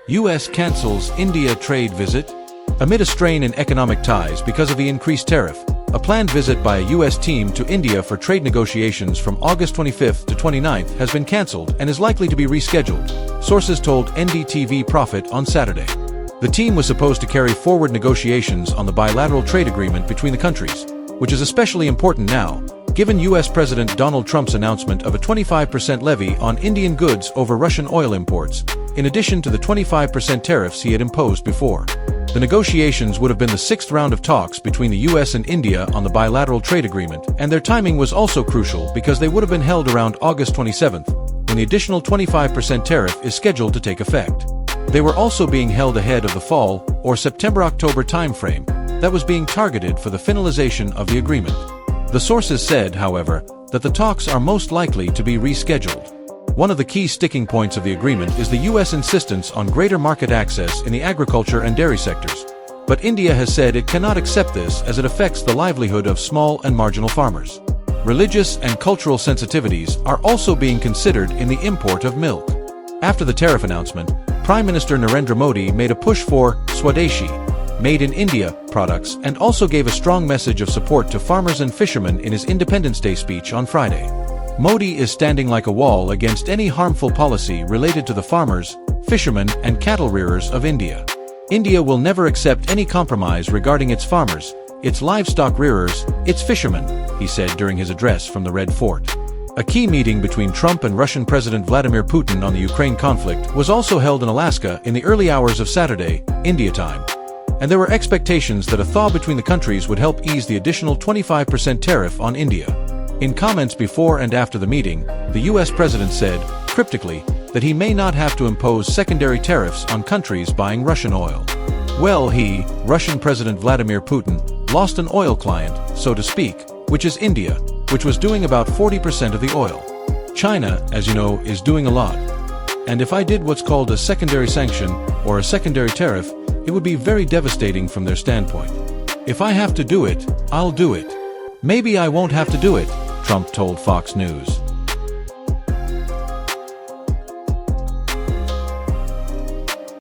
U.S. cancels India trade visit. Amid a strain in economic ties because of the increased tariff, a planned visit by a U.S. team to India for trade negotiations from August 25th to 29th has been cancelled and is likely to be rescheduled, sources told NDTV Profit on Saturday. The team was supposed to carry forward negotiations on the bilateral trade agreement between the countries, which is especially important now, given U.S. President Donald Trump's announcement of a 25% levy on Indian goods over Russian oil imports, in addition to the 25% tariffs he had imposed before. The negotiations would have been the sixth round of talks between the U.S. and India on the bilateral trade agreement, and their timing was also crucial because they would have been held around August 27th, when the additional 25% tariff is scheduled to take effect. They were also being held ahead of the fall or September-October timeframe that was being targeted for the finalization of the agreement. The sources said, however, that the talks are most likely to be rescheduled. One of the key sticking points of the agreement is the U.S. insistence on greater market access in the agriculture and dairy sectors. But India has said it cannot accept this as it affects the livelihood of small and marginal farmers. Religious and cultural sensitivities are also being considered in the import of milk. After the tariff announcement, Prime Minister Narendra Modi made a push for Swadeshi, made in India, products and also gave a strong message of support to farmers and fishermen in his Independence Day speech on Friday. Modi is standing like a wall against any harmful policy related to the farmers, fishermen and cattle rearers of India. India will never accept any compromise regarding its farmers, its livestock rearers, its fishermen, he said during his address from the Red Fort. A key meeting between Trump and Russian President Vladimir Putin on the Ukraine conflict was also held in Alaska in the early hours of Saturday, India time. And there were expectations that a thaw between the countries would help ease the additional 25% tariff on India. In comments before and after the meeting, the U.S. president said, cryptically, that he may not have to impose secondary tariffs on countries buying Russian oil. Well, Russian President Vladimir Putin, lost an oil client, so to speak, which is India, which was doing about 40% of the oil. China, as you know, is doing a lot. And if I did what's called a secondary sanction or a secondary tariff, it would be very devastating from their standpoint. If I have to do it, I'll do it. Maybe I won't have to do it, Trump told Fox News.